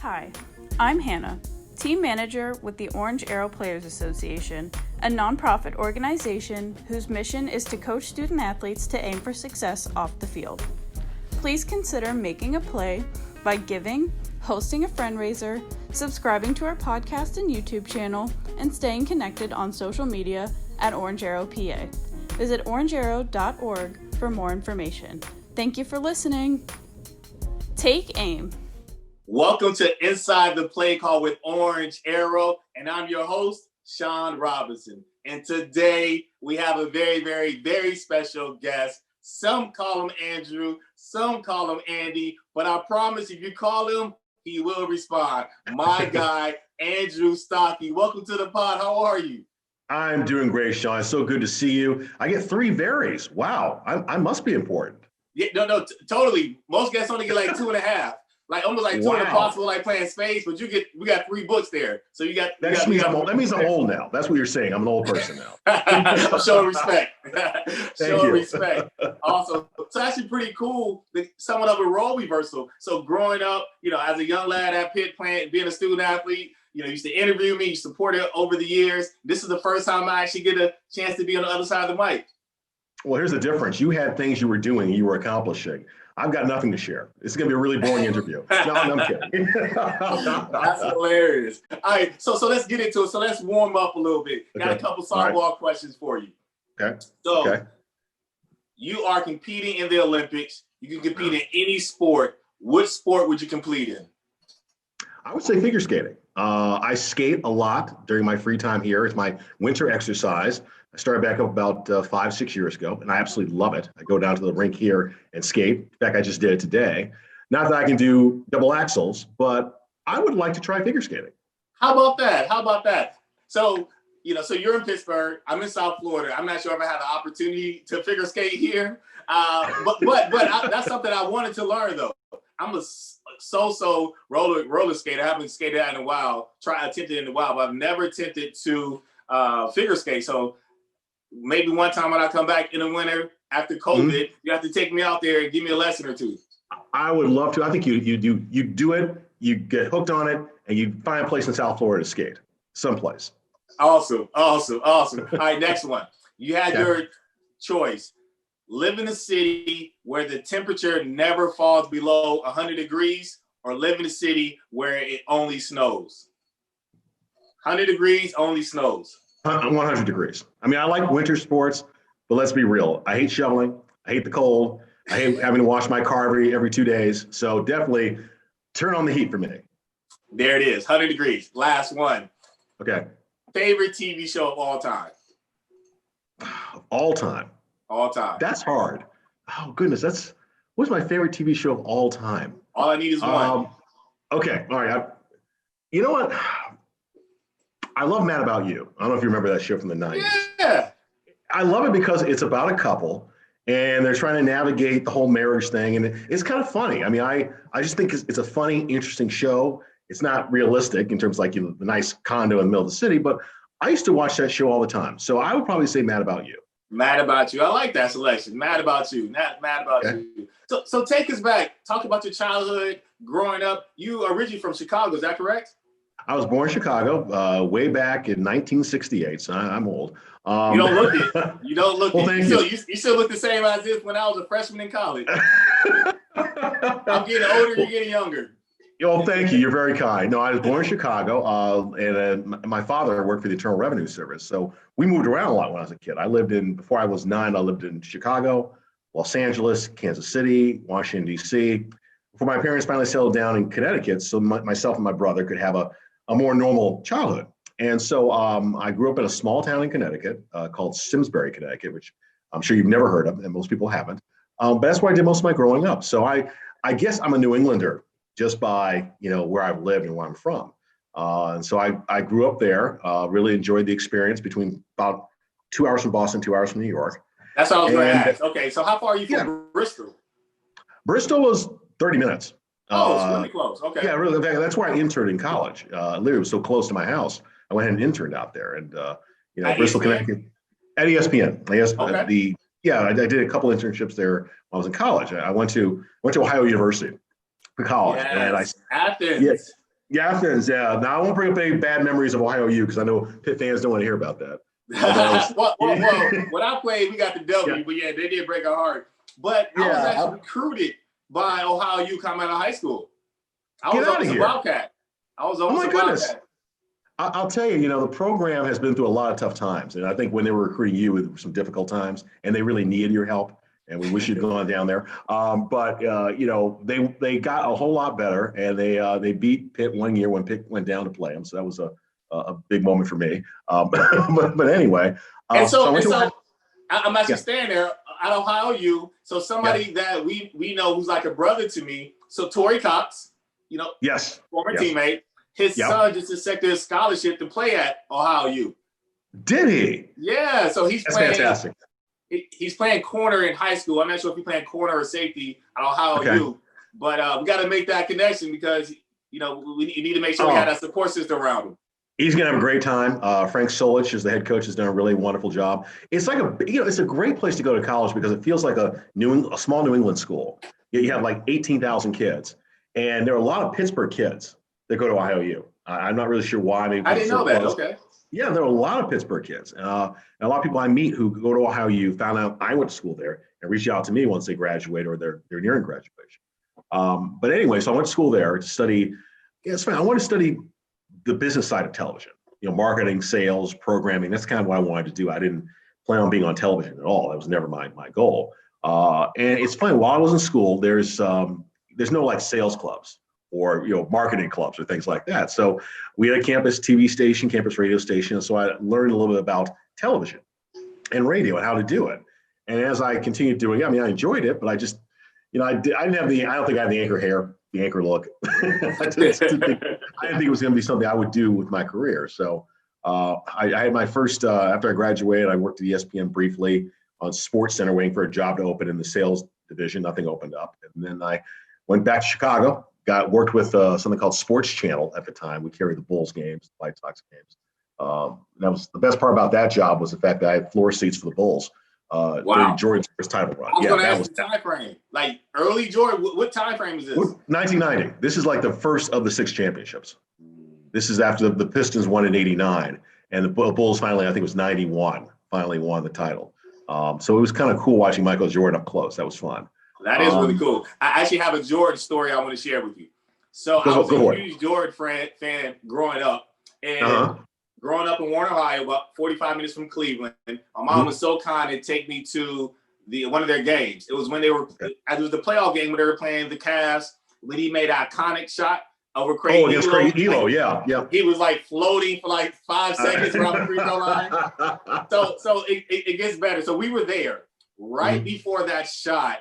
Hi, I'm Hannah, Team Manager with the Orange Arrow Players Association, a nonprofit organization whose mission is to coach student athletes to aim for success off the field. Please consider making a play by giving, hosting a fundraiser, subscribing to our podcast and YouTube channel, and staying connected on social media at Orange Arrow PA. Visit orangearrow.org for more information. Thank you for listening. Take aim. Welcome to Inside the Play Call with Orange Arrow, and I'm your host, Shawn Robinson. And today we have a very, very, very special guest. Some call him Andrew, some call him Andy, but I promise if you call him, he will respond. My guy, Andrew Stockey. Welcome to the pod. How are you? I'm doing great, Shawn. It's so good to see you. I get 3 varies. Wow, I must be important. Yeah, totally. Most guests only get like 2.5. Like almost like 2 impossible, like playing spades, but we got 3 books there. So that means I'm old now. That's what you're saying. I'm an old person now. I'm showing respect. Showing respect. Also, so actually pretty cool. Somewhat of a role reversal. So growing up, as a young lad at Pitt, being a student athlete, you used to interview me, you supported over the years. This is the first time I actually get a chance to be on the other side of the mic. Well, here's the difference. You had things you were doing, you were accomplishing. I've got nothing to share. It's going to be a really boring interview. No, I'm kidding. That's hilarious. All right, so let's get into it. So let's warm up a little bit. Got a couple softball questions for you. Okay. So you are competing in the Olympics. You can compete in any sport. What sport would you compete in? I would say figure skating. I skate a lot during my free time here. It's my winter exercise. I started back up about 5-6 years ago, and I absolutely love it. I go down to the rink here and skate. In fact, I just did it today. Not that I can do double axles, but I would like to try figure skating. How about that? So, so you're in Pittsburgh. I'm in South Florida. I'm not sure if I had the opportunity to figure skate here, but that's something I wanted to learn though. I'm a so roller skater. I haven't skated out in a while. Attempted in a while, but I've never attempted to figure skate. So maybe one time when I come back in the winter after COVID, you have to take me out there and give me a lesson or two. I would love to. I think you do it, you get hooked on it, and you find a place in South Florida to skate, someplace. Awesome. All right, next one. You had your choice. Live in a city where the temperature never falls below 100 degrees, or live in a city where it only snows. 100 degrees, only snows. 100 degrees. I mean, I like winter sports, but let's be real. I hate shoveling. I hate the cold. I hate having to wash my car every 2 days. So definitely turn on the heat for me. There it is, 100 degrees. Last one. Okay. Favorite TV show of all time? All time. All time. That's hard. Oh, goodness. What's my favorite TV show of all time? All I need is one. Okay. All right. You know what? I love Mad About You. I don't know if you remember that show from the 90s. Yeah. I love it because it's about a couple and they're trying to navigate the whole marriage thing. And it's kind of funny. I mean, I just think it's a funny, interesting show. It's not realistic in terms of the nice condo in the middle of the city, but I used to watch that show all the time. So I would probably say Mad About You. Mad About You. I like that selection. Mad About You. Not Mad About You. So take us back. Talk about your childhood, growing up. You are originally from Chicago, is that correct? I was born in Chicago way back in 1968, so I'm old. You don't look it. You don't look well, it. You still look the same as if when I was a freshman in college. I'm getting older, you're getting younger. Oh, thank you. You're very kind. No, I was born in Chicago, and my father worked for the Internal Revenue Service. So we moved around a lot when I was a kid. Before I was 9, I lived in Chicago, Los Angeles, Kansas City, Washington, D.C. Before my parents finally settled down in Connecticut, so myself and my brother could have a more normal childhood. And so I grew up in a small town in Connecticut called Simsbury, Connecticut, which I'm sure you've never heard of, and most people haven't. But that's where I did most of my growing up. So I guess I'm a New Englander just by where I've lived and where I'm from. And so I grew up there, really enjoyed the experience between about 2 hours from Boston, 2 hours from New York. That's what I was going to ask. Okay, so how far are you from Bristol? Bristol was 30 minutes. Oh, it's really close. Okay. Yeah, really. That's where I interned in college. Literally, it was so close to my house. I went ahead and interned out there, and Bristol, Connecticut, at ESPN. Okay. I did a couple internships there when I was in college. I went to Ohio University for college, Athens. Yeah, Athens. Yeah. Now I won't bring up any bad memories of Ohio U because I know Pitt fans don't want to hear about that. Well, when I played, we got the W, but yeah, they did break our heart. But I was actually recruited by Ohio U coming out of high school. I was almost a Wildcat. Oh my goodness. I'll tell you, the program has been through a lot of tough times. And I think when they were recruiting you, it was some difficult times and they really needed your help. And we wish you'd gone down there. But they got a whole lot better and they beat Pitt one year when Pitt went down to play them. So that was a big moment for me. But anyway. I'm actually staying there at Ohio U. So somebody that we know who's like a brother to me. So Tory Cox, former teammate. His son just accepted a scholarship to play at Ohio U. Did he? Yeah, so That's fantastic. He's playing corner in high school. I'm not sure if he's playing corner or safety at Ohio U, but we got to make that connection because we need to make sure we have that support system around him. He's going to have a great time. Frank Solich, as the head coach, has done a really wonderful job. It's like it's a great place to go to college because it feels like a small New England school. You have like 18,000 kids, and there are a lot of Pittsburgh kids that go to Ohio U. I'm not really sure why. I didn't know that. Okay. Yeah, there are a lot of Pittsburgh kids. And a lot of people I meet who go to Ohio U found out I went to school there and reached out to me once they graduate or they're nearing graduation. But anyway, so I went to school there to study. Yeah, it's fine. I want to study the business side of television. Marketing, sales, programming. That's kind of what I wanted to do. I didn't plan on being on television at all. That was never my goal. And it's funny. While I was in school, there's no like sales clubs or marketing clubs or things like that. So we had a campus TV station, campus radio station. So I learned a little bit about television and radio and how to do it. And as I continued doing it, I enjoyed it, but I just, I don't think I have the anchor hair, the anchor look. I didn't think it was going to be something I would do with my career. So I had my first, after I graduated, I worked at ESPN briefly on Sports Center waiting for a job to open in the sales division. Nothing opened up. And then I went back to Chicago. Worked with something called Sports Channel at the time. We carried the Bulls games, the White Sox games. That was the best part about that job was the fact that I had floor seats for the Bulls during Jordan's first title run. I was going to ask the time frame, like early Jordan. What time frame is this? 1990. This is like the first of the 6 championships. This is after the Pistons won in '89, and the Bulls finally, I think it was '91, finally won the title. So it was kind of cool watching Michael Jordan up close. That was fun. That is really cool. I actually have a Jordan story I want to share with you. So I was a huge Jordan fan growing up. And growing up in Warren, Ohio, about 45 minutes from Cleveland, my mom was so kind to take me to one of their games. It was when it was the playoff game when they were playing the Cavs, when he made an iconic shot over Craig Elo. Against Craig Elo, yeah. He was like floating for like 5 seconds around the free throw line. So it gets better. So we were there. Right before that shot,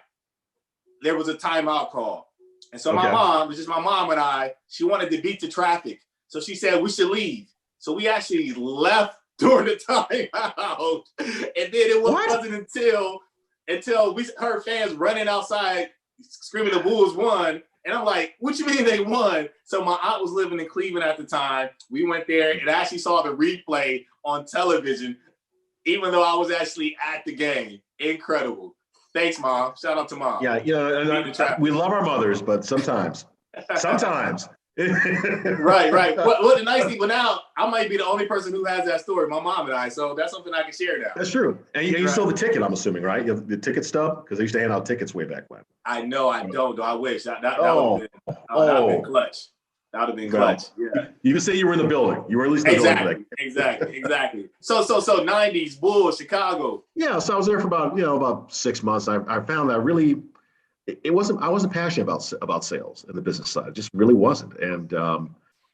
there was a timeout call. And so my mom, it was just my mom and I, she wanted to beat the traffic. So she said we should leave. So we actually left during the timeout. And then it wasn't until we heard fans running outside screaming the Bulls won. And I'm like, what you mean they won? So my aunt was living in Cleveland at the time. We went there and actually saw the replay on television, even though I was actually at the game. Incredible. Thanks, Mom. Shout out to Mom. Yeah, we love our mothers, but sometimes. Right. Well, the nice thing, but now I might be the only person who has that story, my mom and I. So that's something I can share now. That's true. And you still have the ticket, I'm assuming, right? You have the ticket stub? Because they used to hand out tickets way back when. I know, I don't, though. I wish. That would have been clutch. That would have been clutch. Yeah. You can say you were in the building. You were at least in the building. Exactly. So 90s, Bulls, Chicago. Yeah, so I was there for about 6 months. I found that really I wasn't passionate about sales and the business side. It just really wasn't. And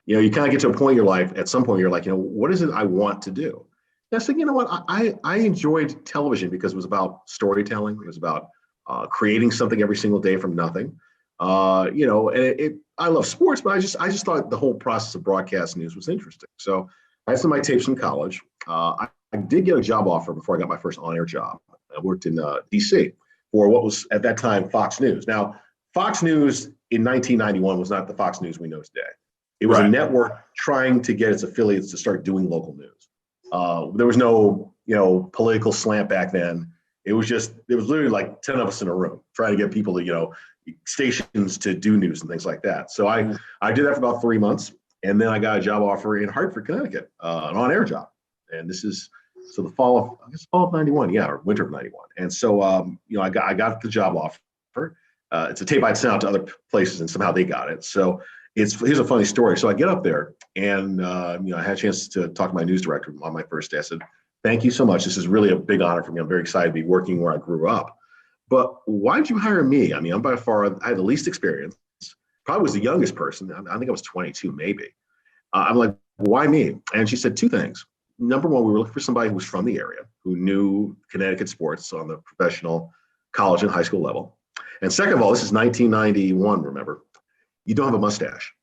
you kind of get to a point in your life, at some point you're like, what is it I want to do? And I said, you know what, I enjoyed television because it was about storytelling. It was about creating something every single day from nothing. And I love sports, but I just thought the whole process of broadcast news was interesting. So I had some of my tapes from college. I did get a job offer before I got my first on-air job. I worked in DC for what was at that time Fox News. Now, Fox News in 1991 was not the Fox News we know today. It was a network trying to get its affiliates to start doing local news. There was no, political slant back then. It was literally like 10 of us in a room trying to get people to, stations to do news and things like that. So I did that for about 3 months. And then I got a job offer in Hartford, Connecticut, an on-air job. And this is so the fall of '91, yeah, or winter of '91. And so I got the job offer. It's a tape I'd sent out to other places, and somehow they got it. So here's a funny story. So I get up there, and I had a chance to talk to my news director on my first day. I said, "Thank you so much. This is really a big honor for me. I'm very excited to be working where I grew up. But why did you hire me? I mean, I'm by far I had the least experience. Probably was the youngest person. I think I was 22, maybe. I'm like, why me?" And she said two things. Number one, we were looking for somebody who was from the area, who knew Connecticut sports on the professional college and high school level. And second of all, this is 1991, remember, you don't have a mustache.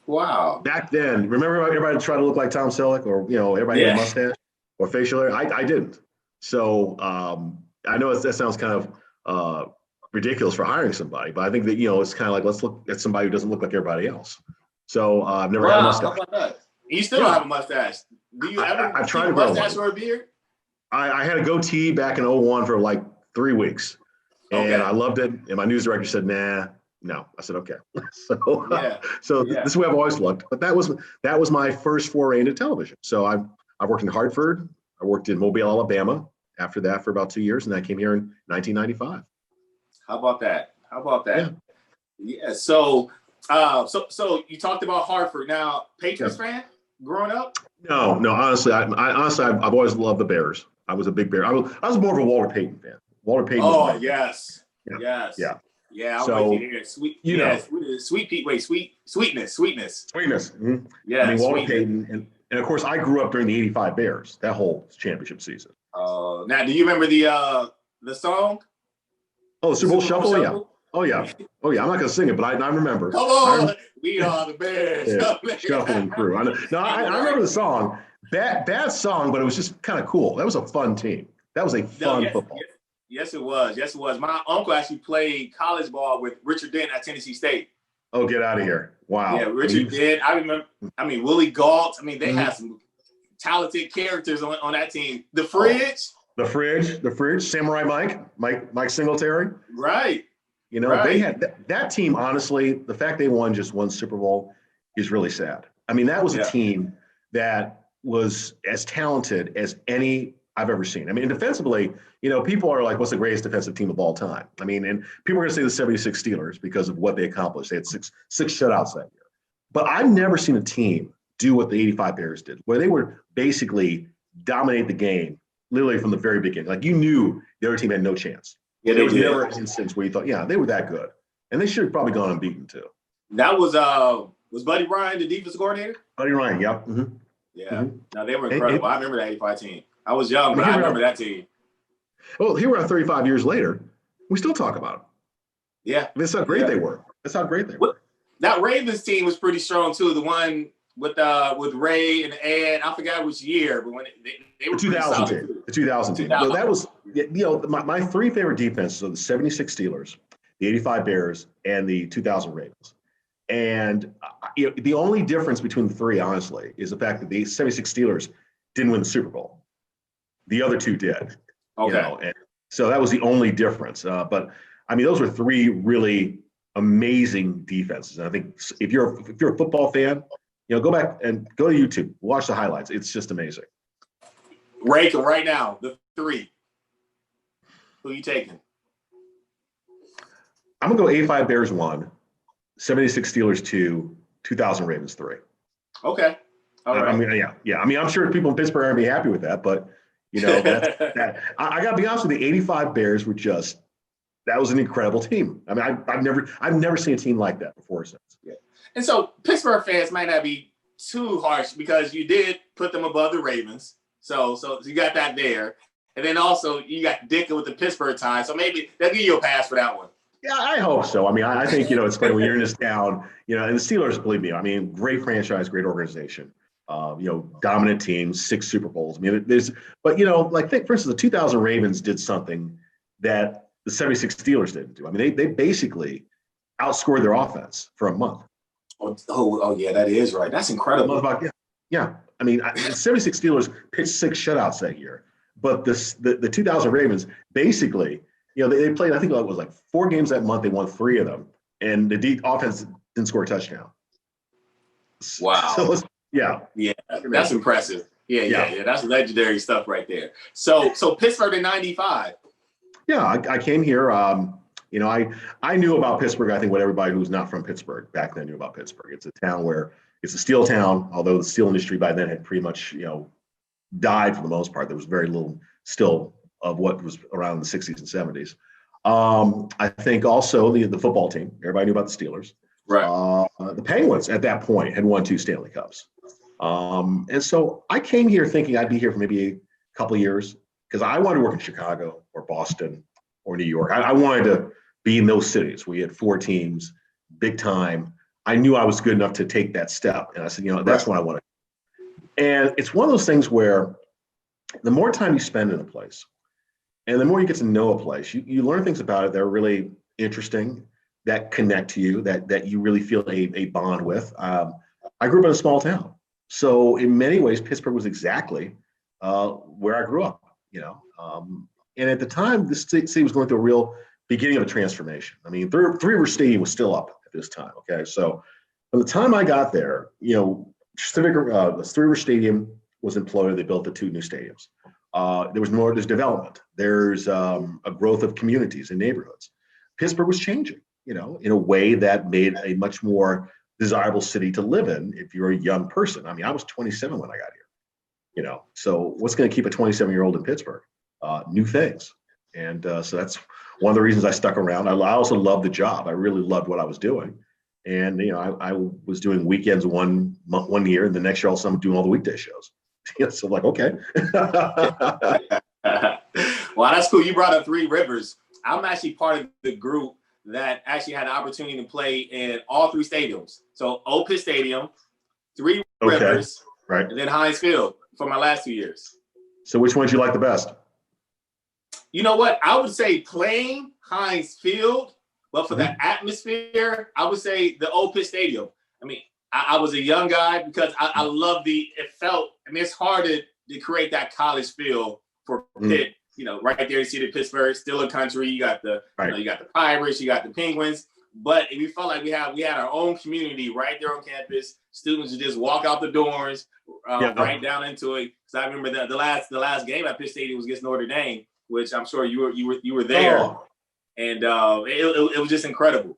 Wow. Back then, remember everybody tried to look like Tom Selleck, or everybody had a mustache or facial hair? I didn't. So I know that sounds kind of ridiculous for hiring somebody, but I think that it's kind of like, let's look at somebody who doesn't look like everybody else. So I've never had a mustache. How about that? You still don't have a mustache. Do you ever I've tried keep a mustache or a beard? I had a goatee back in '01 for like 3 weeks, and I loved it. And my news director said, "Nah, no." I said, "Okay." So this is the way I've always looked. But that was my first foray into television. So I've worked in Hartford. I worked in Mobile, Alabama. After that, for about 2 years, and I came here in 1995. How about that? Yeah. So you talked about Hartford. Now, Patriots fan growing up? No. Honestly, I've always loved the Bears. I was a big Bear. I was more of a Walter Payton fan. Walter Payton. Oh, yes. Yeah. Yeah, I'm with you here. Sweetness. Mm-hmm. Yeah. I mean, Walter Payton, and of course, I grew up during the '85 Bears. That whole championship season. Now, do you remember the song? Oh, the Super Bowl Shuffle? Yeah. Oh yeah. I'm not gonna sing it, but I remember. Come on, we are the Bears. Shuffling crew. I remember the song. Bad song, but it was just kind of cool. That was a fun team. That was a fun football. Yes, it was. My uncle actually played college ball with Richard Dent at Tennessee State. Oh, get out of here! Wow. Yeah, Richard Dent. I remember. I mean, Willie Gault. I mean, they had some talented characters on that team. The Fridge. The Fridge. Samurai Mike Singletary. Right. They had that team. Honestly, the fact they won Super Bowl is really sad. I mean, that was a team that was as talented as any I've ever seen. I mean, defensively, people are like, what's the greatest defensive team of all time? I mean, and people are going to say the 76 Steelers because of what they accomplished. They had six shutouts that year. But I've never seen a team do what the '85 Bears did, where they would basically dominate the game literally from the very beginning. Like, you knew the other team had no chance. Yeah, there was never an instance where you thought, they were that good. And they should have probably gone unbeaten too. That was Buddy Ryan the defensive coordinator? Buddy Ryan, yep. Mm-hmm. Yeah. Mm-hmm. No, they were incredible. I remember the '85 team. I was young, but I remember that team. Well, here we are 35 years later. We still talk about them. Yeah. That's how great they were. That Ravens team was pretty strong too. The one with Ray and Ed. I forgot which year, but when they were 2000 team. The 2000 team. So that was my three favorite defenses are the 76 Steelers, the '85 Bears, and the 2000 Ravens. And the only difference between the three, honestly, is the fact that the 76 Steelers didn't win the Super Bowl. The other two did. Okay. And so that was the only difference. But I mean, those were three really amazing defenses. And I think if you're a football fan, go back and go to YouTube, watch the highlights. It's just amazing. Rank them right now, the three. Who are you taking? I'm gonna go '85 Bears 1, 76 Steelers 2, 2000 Ravens 3. Okay. All right. I mean, yeah. I mean, I'm sure people in Pittsburgh aren't gonna be happy with that, but that. I gotta be honest with you, the '85 Bears were that was an incredible team. I mean, I've never seen a team like that before or since. Yeah. And so Pittsburgh fans might not be too harsh because you did put them above the Ravens. So you got that there. And then also you got Ditka with the Pittsburgh tie. So maybe they'll give you a pass for that one. Yeah, I hope so. I mean, I think, it's funny when you're in this town, and the Steelers, believe me, I mean, great franchise, great organization, dominant team, 6 Super Bowls. I mean, think, for instance, the 2000 Ravens did something that the 76 Steelers didn't do. I mean, they basically outscored their offense for a month. Oh, yeah, that is right. That's incredible. Yeah. I mean, the 76 Steelers pitched 6 shutouts that year, but the 2000 Ravens basically, they played, I think it was like 4 games that month. They won 3 of them, and the offense didn't score a touchdown. Wow. So yeah. Yeah, that's impressive. Yeah. That's legendary stuff right there. So Pittsburgh in '95. Yeah, I came here. I knew about Pittsburgh. I think what everybody who's not from Pittsburgh back then knew about Pittsburgh. It's a town where it's a steel town, although the steel industry by then had pretty much, died for the most part. There was very little still of what was around in the 60s and 70s. I think also the football team, everybody knew about the Steelers. Right. The Penguins at that point had won 2 Stanley Cups. And so I came here thinking I'd be here for maybe a couple of years because I wanted to work in Chicago or Boston or New York. I wanted to be in those cities. We had 4 teams, big time. I knew I was good enough to take that step. And I said, that's what I want to do. And it's one of those things where the more time you spend in a place and the more you get to know a place, you learn things about it that are really interesting, that connect to you, that you really feel a bond with. I grew up in a small town. So in many ways, Pittsburgh was exactly where I grew up, and at the time, this city was going through a real beginning of a transformation. I mean, Three River Stadium was still up at this time. Okay, so by the time I got there, the Three River Stadium was imploded. They built the 2 new stadiums. There's development. There's a growth of communities and neighborhoods. Pittsburgh was changing, in a way that made a much more desirable city to live in if you're a young person. I mean, I was 27 when I got here, so what's going to keep a 27-year-old in Pittsburgh? New things. And so that's one of the reasons I stuck around. I also loved the job. I really loved what I was doing. And, I was doing weekends one year, and the next year all of a sudden I'm doing all the weekday shows. So I'm like, okay. Well, that's cool. You brought up Three Rivers. I'm actually part of the group that actually had the opportunity to play in all 3 stadiums. So Old Pitt Stadium, Three Rivers, right, and then Heinz Field for my last 2 years. So which ones you like the best? You know what? I would say playing Heinz Field, but for the atmosphere, I would say the Old Pitt Stadium. I mean, I was a young guy because I love it felt, it's hard to create that college feel for Pitt. Right there, you see the Pittsburgh, still a country. You got the you got the Pirates, you got the Penguins. But we felt like we had our own community right there on campus. Students would just walk out the doors, right down into it. Because I remember the last game at Pitt Stadium was against Notre Dame, which I'm sure you were there, and it was just incredible.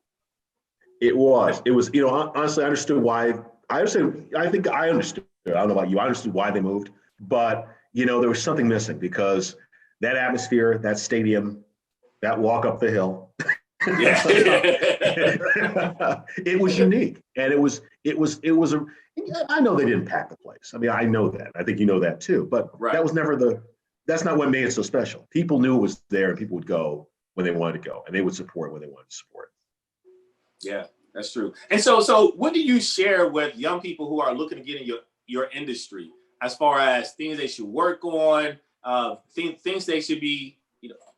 It was, honestly, I understood why. I think I understood. I don't know about you. I understood why they moved, but there was something missing because that atmosphere, that stadium, that walk up the hill. Yeah. It was unique, and it was I know they didn't pack the place. I mean, I know that. I think you know that too. But that was never that's not what made it so special. People knew it was there, and people would go when they wanted to go, and they would support when they wanted to support. Yeah, that's true. And so what do you share with young people who are looking to get in your industry as far as things they should work on, things they should be,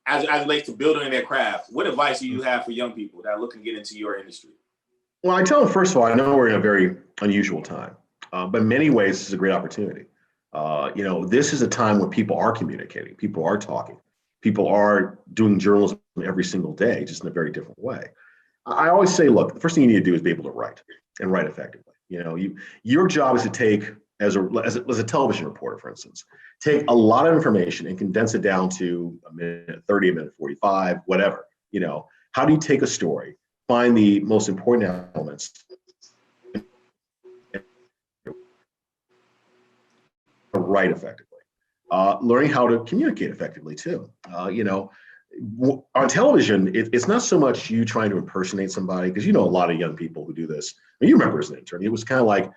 as it relates to building their craft? What advice do you have for young people that are looking to get into your industry? Well, I tell them, first of all, I know we're in a very unusual time, but in many ways, this is a great opportunity. This is a time when people are communicating, people are talking, people are doing journalism every single day, just in a very different way. I always say, look, the first thing you need to do is be able to write and write effectively. Your job is to take, as a television reporter, for instance, take a lot of information and condense it down to a minute 30, a minute 45, whatever. How do you take a story, find the most important elements, write effectively, learning how to communicate effectively too. On television, it's not so much you trying to impersonate somebody, because a lot of young people who do this. I mean, you remember as an intern, it was kind of like,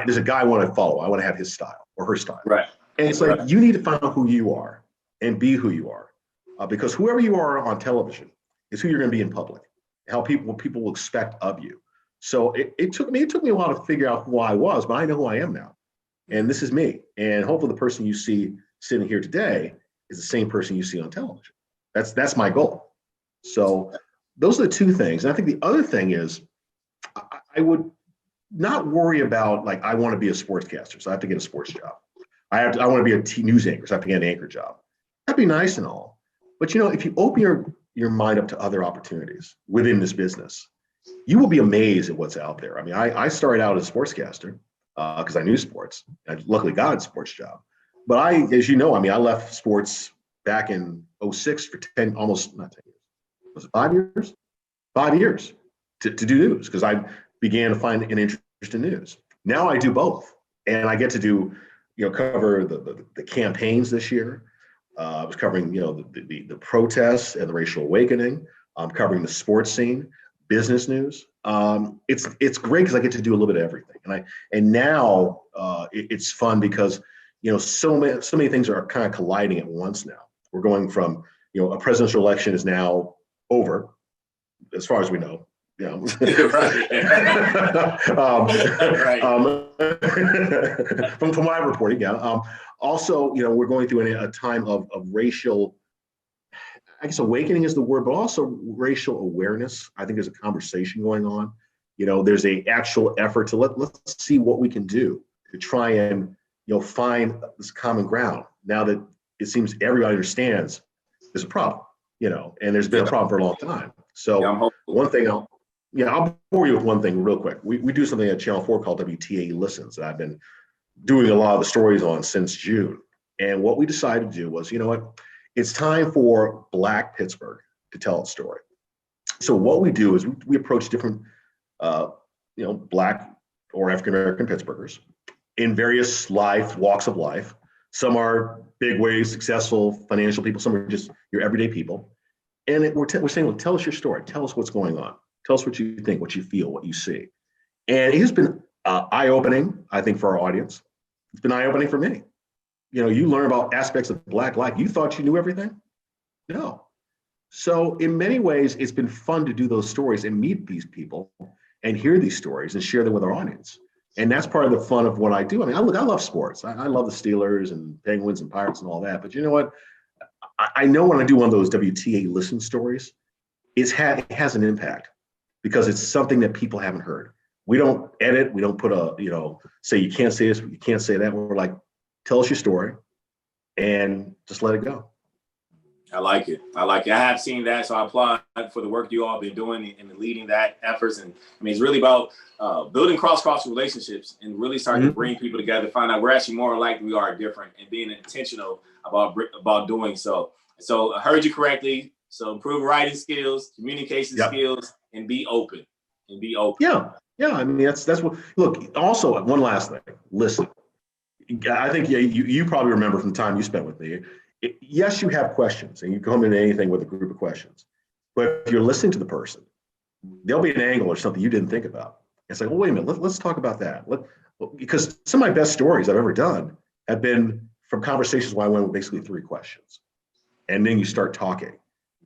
there's a guy I want to follow. I want to have his style or her style. Right. And it's like, you need to find out who you are and be who you are, because whoever you are on television is who you're going to be in public. What people will expect of you. So it took me a while to figure out who I was, but I know who I am now, and this is me. And hopefully, the person you see sitting here today is the same person you see on television. That's my goal. So those are the 2 things. And I think the other thing is, I would not worry about, like, I want to be a sportscaster, so I have to get a sports job. I want to be a news anchor, so I have to get an anchor job. That'd be nice and all, but if you open your mind up to other opportunities within this business, you will be amazed at what's out there. I mean, I started out as a sportscaster because I knew sports. I luckily got a sports job. But as you know, I mean, I left sports back in '06 for 10, almost not 10 years. Was it 5 years? 5 years to do news because I began to find an interest in news. Now I do both. And I get to do, cover the campaigns this year. I was covering, the protests and the racial awakening. I'm covering the sports scene, business news. It's great because I get to do a little bit of everything. And now it's fun because so many things are kind of colliding at once now. We're going from a presidential election is now over, as far as we know. Yeah. From my reporting, yeah. Also, we're going through a time of racial, I guess awakening is the word, but also racial awareness. I think there's a conversation going on. There's a actual effort to let's see what we can do to try and find this common ground. Now that it seems everybody understands there's a problem, and there's been a problem for a long time. So one thing I'll bore you with one thing real quick. We do something at Channel 4 called WTA Listens that I've been doing a lot of the stories on since June. And what we decided to do was, it's time for Black Pittsburgh to tell its story. So what we do is we approach different, Black or African-American Pittsburghers in various walks of life. Some are big ways, successful financial people. Some are just your everyday people. And we're saying, well, tell us your story. Tell us what's going on. Tell us what you think, what you feel, what you see. And it has been eye-opening, I think, for our audience. It's been eye-opening for me. You learn about aspects of Black life. You thought you knew everything? No. So in many ways, it's been fun to do those stories and meet these people and hear these stories and share them with our audience. And that's part of the fun of what I do. I mean, I love sports. I love the Steelers and Penguins and Pirates and all that. But you know what? I know when I do one of those WTA Listen stories, it has an impact because it's something that people haven't heard. We don't edit. We don't put say you can't say this, you can't say that. We're like, tell us your story and just let it go. I like it. I have seen that, so I applaud for the work you all been doing and leading that efforts. And I mean, it's really about building cross-cultural relationships and really starting to bring people together, find out we're actually more alike than we are different, and being intentional about doing so. So I heard you correctly. So improve writing skills, communication skills, and be open. Yeah. I mean, that's what. Look. Also, one last thing. Listen. I think you probably remember from the time you spent with me. Yes, you have questions, and you come into anything with a group of questions. But if you're listening to the person, there'll be an angle or something you didn't think about. It's like, well, wait a minute, let's talk about that. Because some of my best stories I've ever done have been from conversations where I went with basically 3 questions. And then you start talking,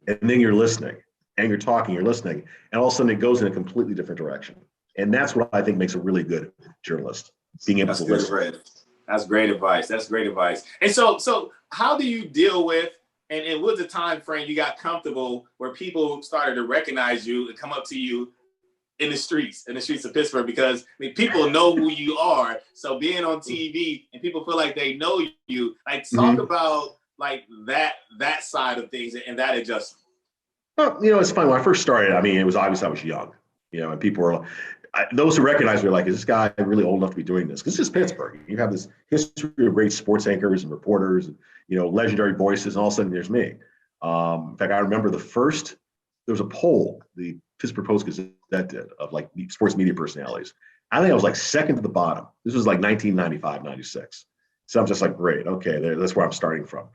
and then you're listening, and you're talking, you're listening, and all of a sudden it goes in a completely different direction. And that's what I think makes a really good journalist, being able to listen. That's great advice. And so how do you deal with, and what's the time frame you got comfortable where people started to recognize you and come up to you in the streets of Pittsburgh? Because I mean, people know who you are. So being on TV and people feel like they know you, like talk about like that side of things and that adjustment. Well, it's funny. When I first started, I mean, it was obvious I was young, and people were, those who recognize me are like, is this guy really old enough to be doing this? Because this is Pittsburgh. You have this history of great sports anchors and reporters, and, legendary voices, and all of a sudden there's me. In fact, I remember there was a poll the Pittsburgh Post-Gazette did of like sports media personalities. I think I was like second to the bottom. This was like 1995, 96. So I'm just like, great, okay, that's where I'm starting from.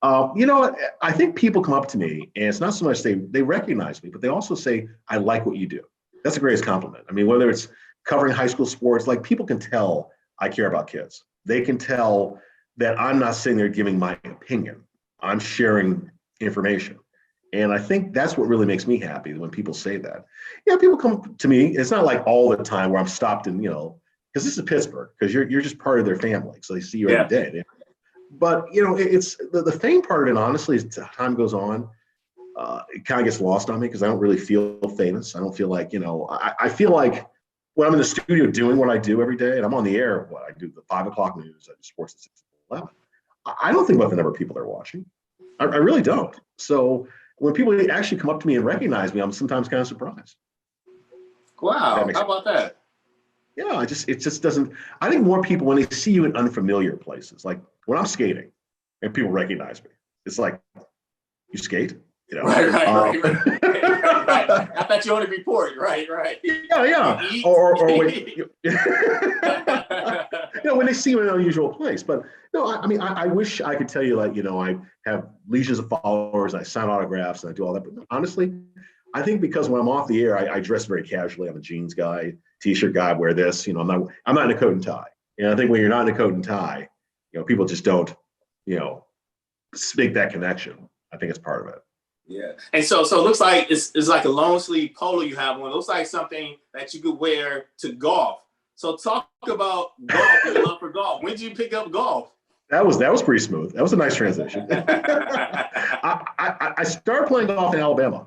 I think people come up to me, and it's not so much they recognize me, but they also say, I like what you do. That's the greatest compliment. I mean, whether it's covering high school sports, like people can tell I care about kids. They can tell that I'm not sitting there giving my opinion. I'm sharing information. And I think that's what really makes me happy when people say that. Yeah, people come to me. It's not like all the time where I'm stopped and, because this is Pittsburgh, because you're just part of their family. So they see you every day. But, it's the fame part of it, honestly, as time goes on, it kind of gets lost on me because I don't really feel famous. I don't feel like, I feel like when I'm in the studio doing what I do every day, and I'm on the air, I do the 5 o'clock news, I do sports at 6, 11. I don't think about the number of people that are watching. I really don't. So when people actually come up to me and recognize me, I'm sometimes kind of surprised. Wow. How about that? Yeah, it just doesn't. I think more people, when they see you in unfamiliar places, like when I'm skating and people recognize me, it's like, you skate? You know? Right. I thought you only report. Right. Yeah. Or when, when they see you in an unusual place. But no, I mean, I wish I could tell you, like, I have legions of followers, I sign autographs, and I do all that. But honestly, I think because when I'm off the air, I dress very casually. I'm a jeans guy, t-shirt guy. I wear this. I'm not in a coat and tie. And I think when you're not in a coat and tie, people just don't, make that connection. I think it's part of it. Yeah, and so it looks like it's like a long sleeve polo you have on. It looks like something that you could wear to golf. So talk about golf and your love for golf. When did you pick up golf? That was pretty smooth. That was a nice transition. I started playing golf in Alabama.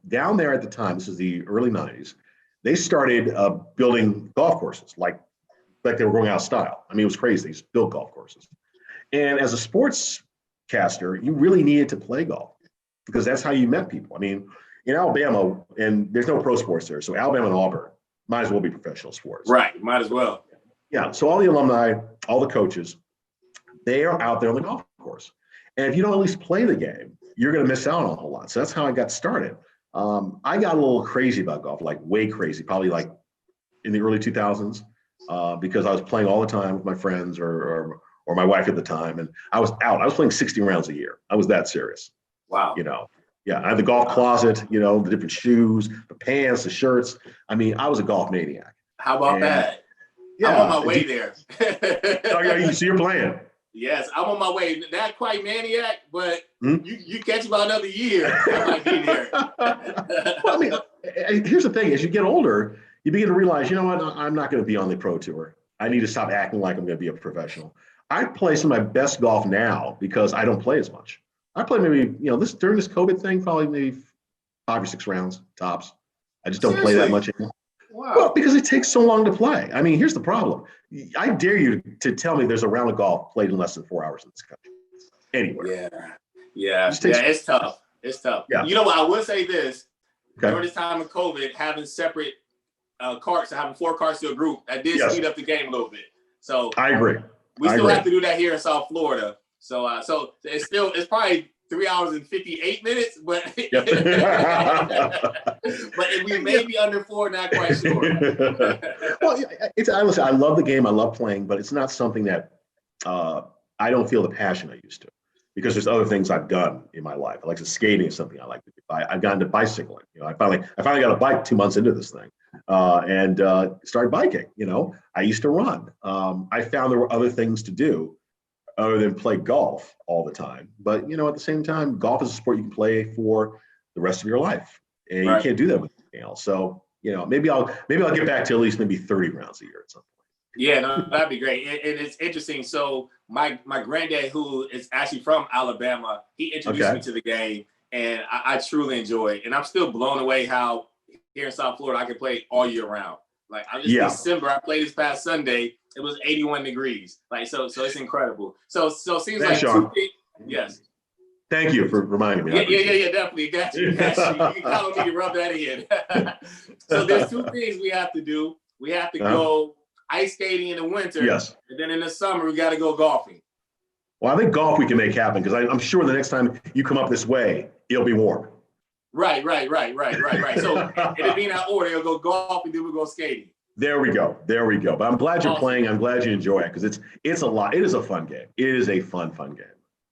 Down there at the time, this is the early 90s, they started building golf courses like they were going out of style. I mean, it was crazy. They just built golf courses. And as a sportscaster, you really needed to play golf because that's how you met people. I mean, in Alabama, and there's no pro sports there, so Alabama and Auburn might as well be professional sports. Right, might as well. Yeah, so all the alumni, all the coaches, they are out there on the golf course. And if you don't at least play the game, you're going to miss out on a whole lot. So that's how I got started. I got a little crazy about golf, like way crazy, probably like in the early 2000s, because I was playing all the time with my friends or my wife at the time. And I was out. I was playing 60 rounds a year. I was that serious. Wow. Yeah, I had the golf closet, the different shoes, the pants, the shirts. I mean, I was a golf maniac. How about that? Yeah, I'm on my way there. So you're playing. Yes, I'm on my way. Not quite maniac, but you catch about another year, I might be there. Well, I mean, here's the thing. As you get older, you begin to realize, you know what, I'm not going to be on the pro tour. I need to stop acting like I'm going to be a professional. I play some of my best golf now because I don't play as much. I play maybe, during this COVID thing, probably maybe 5 or 6 rounds tops. I just don't play that much anymore. Wow. Well, because it takes so long to play. I mean, here's the problem. I dare you to tell me there's a round of golf played in less than 4 hours in this country. Anywhere. Yeah. It's tough. Yeah. You know what? I will say this. Okay. During this time of COVID, having separate carts, having 4 carts to a group, that did speed up the game a little bit. So I agree. We still have to do that here in South Florida. So it's probably 3 hours and 58 minutes, but but we may be under 4, not quite sure. Well, I love the game. I love playing, but it's not something that I don't feel the passion I used to, because there's other things I've done in my life. I like skating is something I like to do. I've gotten to bicycling. I finally got a bike 2 months into this thing, and started biking. I used to run. I found there were other things to do other than play golf all the time. But, at the same time, golf is a sport you can play for the rest of your life. And you can't do that with anything else. So, maybe I'll get back to at least maybe 30 rounds a year at some point. Yeah, no, that'd be great. And it's interesting. So my granddad, who is actually from Alabama, he introduced me to the game, and I truly enjoy it. And I'm still blown away how here in South Florida, I can play all year round. Like December, I played this past Sunday. It was 81 degrees. So it's incredible. So it seems like Shawn. 2 things. Yes. Thank you for reminding me. Yeah, definitely. Got you. You can count on me to rub that in. So there's 2 things we have to do. We have to go ice skating in the winter. Yes. And then in the summer, we got to go golfing. Well, I think golf we can make happen, because I'm sure the next time you come up this way, it'll be warm. Right. So it'll be in that order. It'll go golf and then we'll go skating. There we go. But I'm glad you're playing. I'm glad you enjoy it, because it's a lot. It is a fun game. It is a fun game.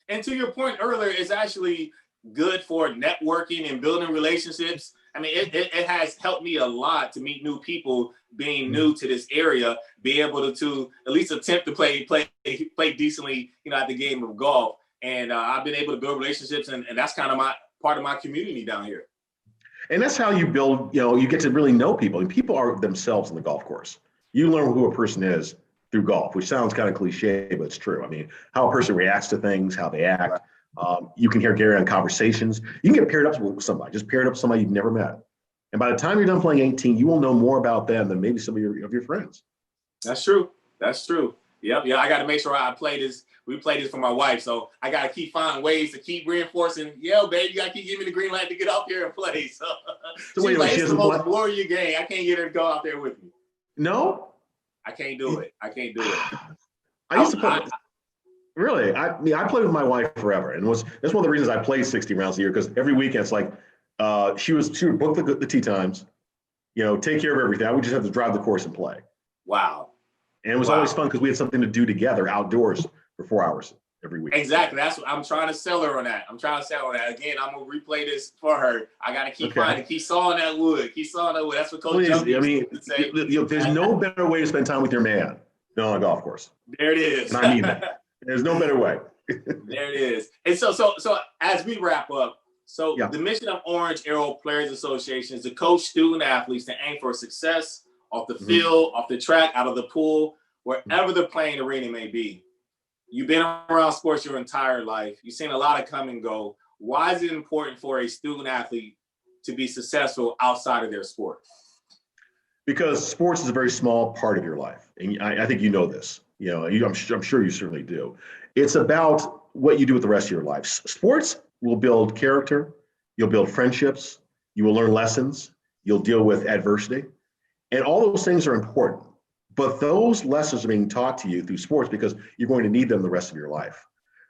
And to your point earlier, it's actually good for networking and building relationships. I mean, it has helped me a lot to meet new people, being new to this area, be able to at least attempt to play decently, at the game of golf. And I've been able to build relationships, and that's kind of part of my community down here. And that's how you build, you get to really know people. And people are themselves on the golf course. You learn who a person is through golf, which sounds kind of cliche, but it's true. I mean, how a person reacts to things, how they act. You can hear Gary on conversations. You can get paired up with somebody, just paired up with somebody you've never met. And by the time you're done playing 18, you will know more about them than maybe some of your friends. That's true. Yep. Yeah, I got to make sure I play this. We play this for my wife, so I gotta keep finding ways to keep reinforcing. Yo, babe, you gotta keep giving me the green light to get out there and play. So she's like, it's the most warrior game. I can't get her to go out there with me. No, I can't do it. I can't do it. I used to play. Really, I played with my wife forever, and that's one of the reasons I played 60 rounds a year, because every weekend it's like she would book the tee times, take care of everything. I would just have to drive the course and play. Wow. And it was always fun because we had something to do together outdoors for 4 hours every week. Exactly. That's what I'm trying to sell her on that. Again, I'm gonna replay this for her. I gotta keep finding, keep sawing that wood. That's what Coach Joe used to say. There's no better way to spend time with your man than on a golf course. There it is. And I mean that. There's no better way. There it is. And so as we wrap up, the mission of Orange Arrow Players Association is to coach student athletes to aim for success off the field, off the track, out of the pool, wherever the playing arena may be. You've been around sports your entire life. You've seen a lot of come and go. Why is it important for a student athlete to be successful outside of their sport? Because sports is a very small part of your life. And I think you know this. I'm sure you certainly do. It's about what you do with the rest of your life. Sports will build character. You'll build friendships. You will learn lessons. You'll deal with adversity. And all those things are important. But those lessons are being taught to you through sports because you're going to need them the rest of your life.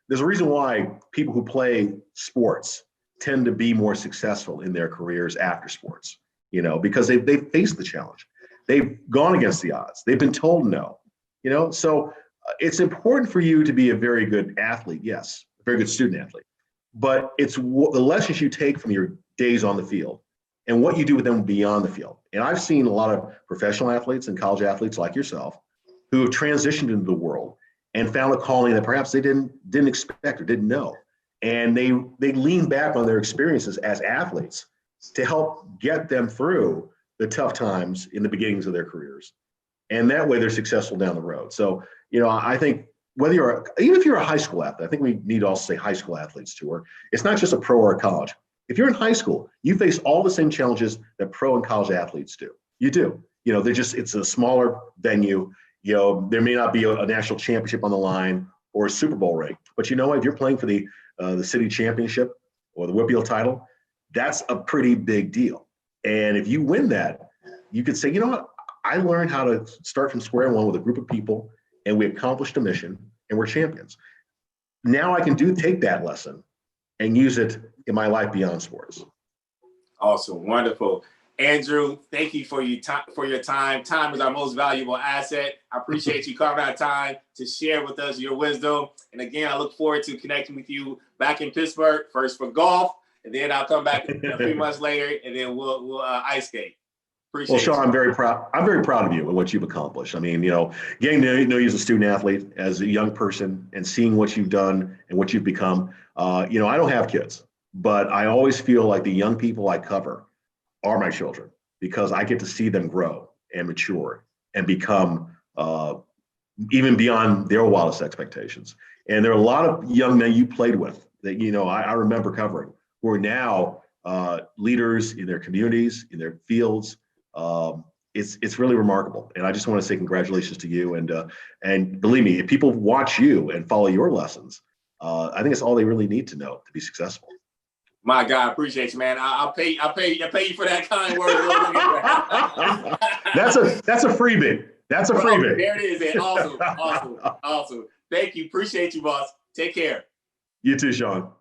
There's a reason why people who play sports tend to be more successful in their careers after sports, because they've faced the challenge. They've gone against the odds. They've been told no, So it's important for you to be a very good athlete, yes, a very good student athlete. But it's the lessons you take from your days on the field and what you do with them beyond the field. And I've seen a lot of professional athletes and college athletes like yourself who have transitioned into the world and found a calling that perhaps they didn't expect or didn't know. And they lean back on their experiences as athletes to help get them through the tough times in the beginnings of their careers. And that way they're successful down the road. So, I think even if you're a high school athlete, I think we need to also say high school athletes too, or it's not just a pro or a college. If you're in high school, you face all the same challenges that pro and college athletes do. You do. It's a smaller venue. There may not be a national championship on the line or a Super Bowl ring, but if you're playing for the city championship or the Whitfield title, that's a pretty big deal. And if you win that, you could say, you know what? I learned how to start from square one with a group of people, and we accomplished a mission, and we're champions. Now I can take that lesson and use it in my life beyond sports. Awesome. Wonderful. Andrew, thank you for your time. Time is our most valuable asset. I appreciate you carving out time to share with us your wisdom. And again, I look forward to connecting with you back in Pittsburgh, first for golf, and then I'll come back a few months later, and then we'll ice skate. Appreciate Shawn, I'm very proud of you and what you've accomplished. I mean, getting to know you as a student athlete, as a young person, and seeing what you've done and what you've become. I don't have kids, but I always feel like the young people I cover are my children because I get to see them grow and mature and become even beyond their wildest expectations. And there are a lot of young men you played with that, I remember covering who are now leaders in their communities, in their fields. It's really remarkable. And I just want to say congratulations to you. And believe me, if people watch you and follow your lessons, I think it's all they really need to know to be successful. My God, I appreciate you, man. I'll pay you for that kind word. That's a freebie. That's a freebie. There it is. Awesome. Thank you. Appreciate you, boss. Take care. You too, Shawn.